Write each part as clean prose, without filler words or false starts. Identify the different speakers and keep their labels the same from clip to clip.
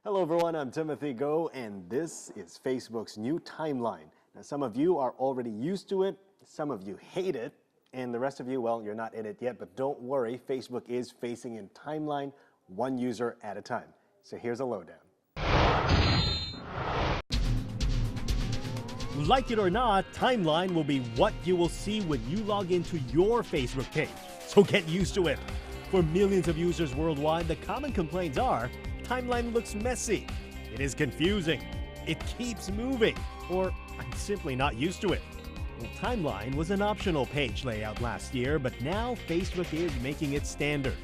Speaker 1: Hello everyone, I'm Timothy Go, and this is Facebook's new timeline. Now some of you are already used to it, some of you hate it, and the rest of you, well, you're not in it yet, but don't worry, Facebook is phasing in timeline one user at a time. So here's a lowdown.
Speaker 2: Like it or not, timeline will be what you will see when you log into your Facebook page. So get used to it. For millions of users worldwide, the common complaints are, timeline looks messy, it is confusing, it keeps moving, or I'm simply not used to it. Well, timeline was an optional page layout last year, but now Facebook is making it standard.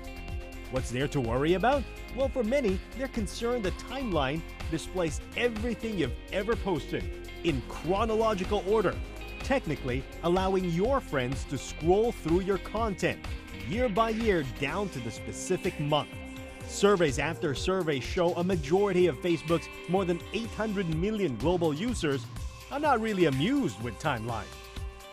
Speaker 2: What's there to worry about? Well, for many, they're concerned the timeline displays everything you've ever posted in chronological order, technically allowing your friends to scroll through your content year by year down to the specific month. Surveys after surveys show a majority of Facebook's more than 800 million global users are not really amused with timeline.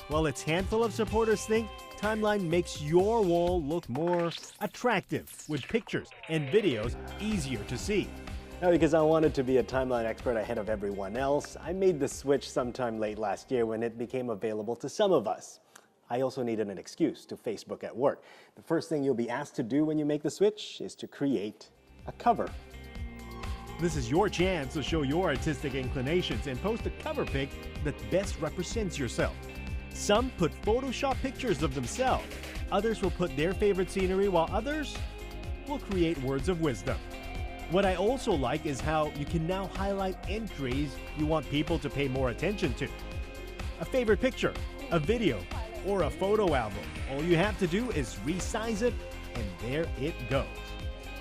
Speaker 2: While its handful of supporters think timeline makes your wall look more attractive with pictures and videos easier to see.
Speaker 1: Now, because I wanted to be a timeline expert ahead of everyone else, I made the switch sometime late last year when it became available to some of us. I also needed an excuse to Facebook at work. The first thing you'll be asked to do when you make the switch is to create a cover.
Speaker 2: This is your chance to show your artistic inclinations and post a cover pic that best represents yourself. Some put Photoshop pictures of themselves. Others will put their favorite scenery, while others will create words of wisdom. What I also like is how you can now highlight entries you want people to pay more attention to. A favorite picture, a video, or a photo album. All you have to do is resize it, and there it goes.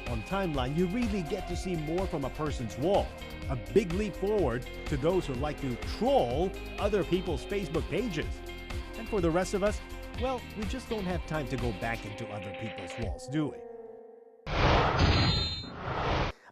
Speaker 2: On timeline, you really get to see more from a person's wall. A big leap forward to those who like to troll other people's Facebook pages. And for the rest of us, well, we just don't have time to go back into other people's walls, do we?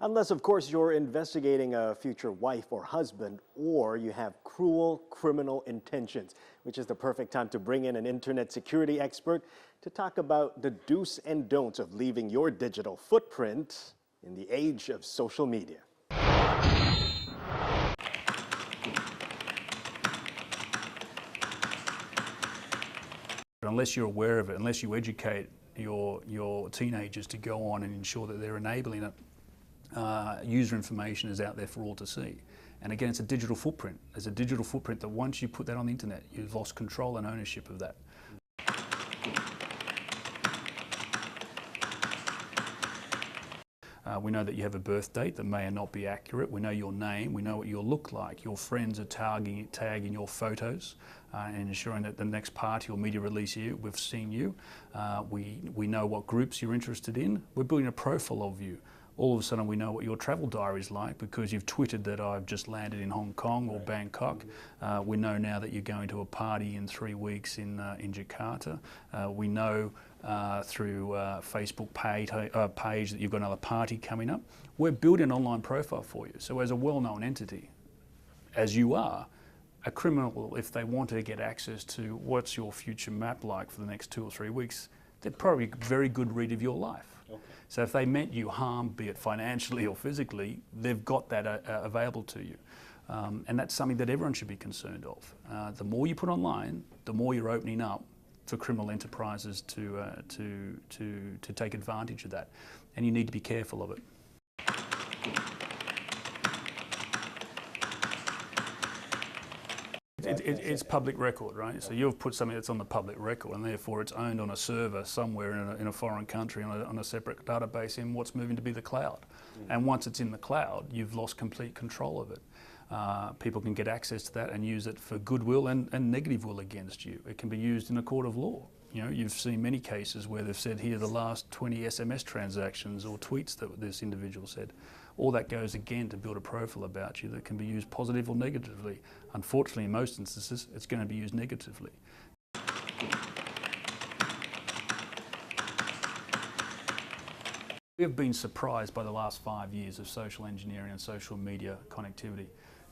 Speaker 1: Unless, of course, you're investigating a future wife or husband, or you have cruel criminal intentions, which is the perfect time to bring in an internet security expert to talk about the do's and don'ts of leaving your digital footprint in the age of social media.
Speaker 3: Unless you're aware of it, unless you educate your teenagers to go on and ensure that they're enabling it, user information is out there for all to see. And again, it's a digital footprint. There's a digital footprint that once you put that on the internet, you've lost control and ownership of that. We know that you have a birth date that may or not be accurate. We know your name. We know what you look like. Your friends are tagging your photos and ensuring that the next party or media release we've seen you. We know what groups you're interested in. We're building a profile of you. All of a sudden we know what your travel diary is like because you've tweeted that I've just landed in Hong Kong or Bangkok. We know now that you're going to a party in 3 weeks in Jakarta. We know through Facebook page that you've got another party coming up. We're building an online profile for you. So as a well-known entity, as you are, a criminal, if they want to get access to what's your future map like for the next 2 or 3 weeks, they're probably a very good read of your life. Okay. So if they meant you harm, be it financially or physically, they've got that available to you. And that's something that everyone should be concerned of. The more you put online, the more you're opening up for criminal enterprises to take advantage of that. And you need to be careful of it. It's public record, right? So you've put something that's on the public record, and therefore it's owned on a server somewhere in a foreign country on a separate database in what's moving to be the cloud. And once it's in the cloud, you've lost complete control of it. People can get access to that and use it for goodwill and negative will against you. It can be used in a court of law. You know, you've seen many cases where they've said here the last 20 SMS transactions or tweets that this individual said. All that goes again to build a profile about you that can be used positive or negatively. Unfortunately, in most instances, it's going to be used negatively. We have been surprised by the last 5 years of social engineering and social media connectivity.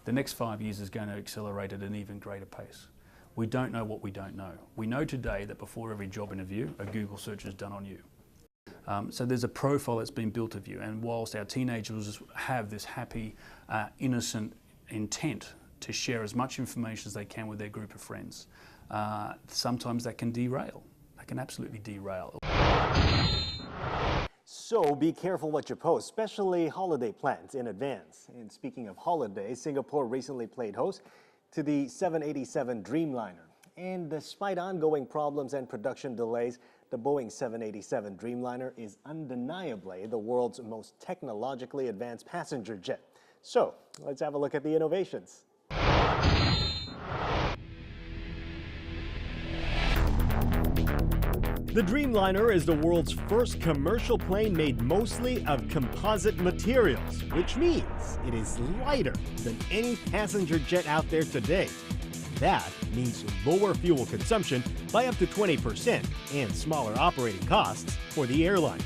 Speaker 3: The next 5 years is going to accelerate at an even greater pace. We don't know what we don't know. We know today that before every job interview, a Google search is done on you. So there's a profile that's been built of you, and whilst our teenagers have this happy, innocent intent to share as much information as they can with their group of friends, sometimes that can derail. That can absolutely derail.
Speaker 1: So be careful what you post, especially holiday plans in advance. And speaking of holidays, Singapore recently played host to the 787 Dreamliner. And despite ongoing problems and production delays, the Boeing 787 Dreamliner is undeniably the world's most technologically advanced passenger jet. So let's have a look at the innovations.
Speaker 2: The Dreamliner is the world's first commercial plane made mostly of composite materials, which means it is lighter than any passenger jet out there today. That means lower fuel consumption by up to 20% and smaller operating costs for the airline.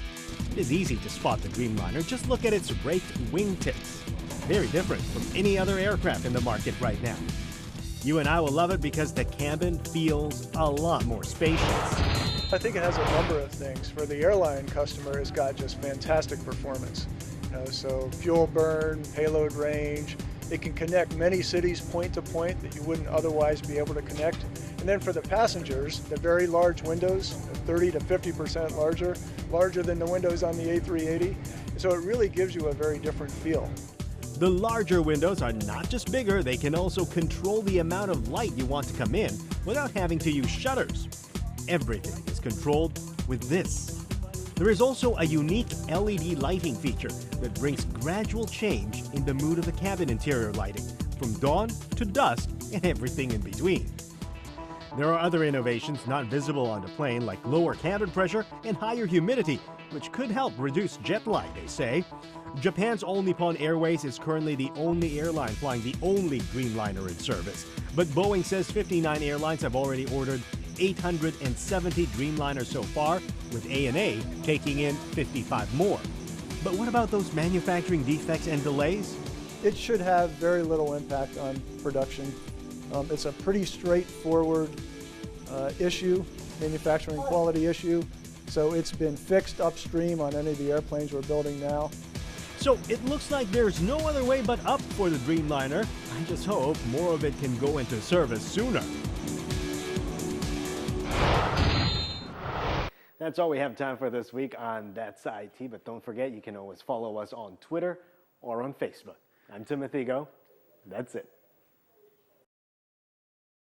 Speaker 2: It is easy to spot the Dreamliner. Just look at its raked wingtips. Very different from any other aircraft in the market right now. You and I will love it because the cabin feels a lot more spacious.
Speaker 4: I think it has a number of things. For the airline customer, it's got just fantastic performance. So fuel burn, payload range. It can connect many cities point to point that you wouldn't otherwise be able to connect. And then for the passengers, the very large windows, 30 to 50% larger than the windows on the A380. So it really gives you a very different feel.
Speaker 2: The larger windows are not just bigger, they can also control the amount of light you want to come in without having to use shutters. Everything is controlled with this. There is also a unique LED lighting feature that brings gradual change in the mood of the cabin interior lighting, from dawn to dusk and everything in between. There are other innovations not visible on the plane, like lower cabin pressure and higher humidity, which could help reduce jet lag, they say. Japan's All Nippon Airways is currently the only airline flying the only Dreamliner in service. But Boeing says 59 airlines have already ordered 870 Dreamliners so far, with ANA taking in 55 more. But what about those manufacturing defects and delays?
Speaker 4: It should have very little impact on production. It's a pretty straightforward issue, manufacturing quality issue. So it's been fixed upstream on any of the airplanes we're building now.
Speaker 2: So it looks like there's no other way but up for the Dreamliner. I just hope more of it can go into service sooner.
Speaker 1: That's all we have time for this week on That's IT, but don't forget you can always follow us on Twitter or on Facebook. I'm Timothy Go. That's it.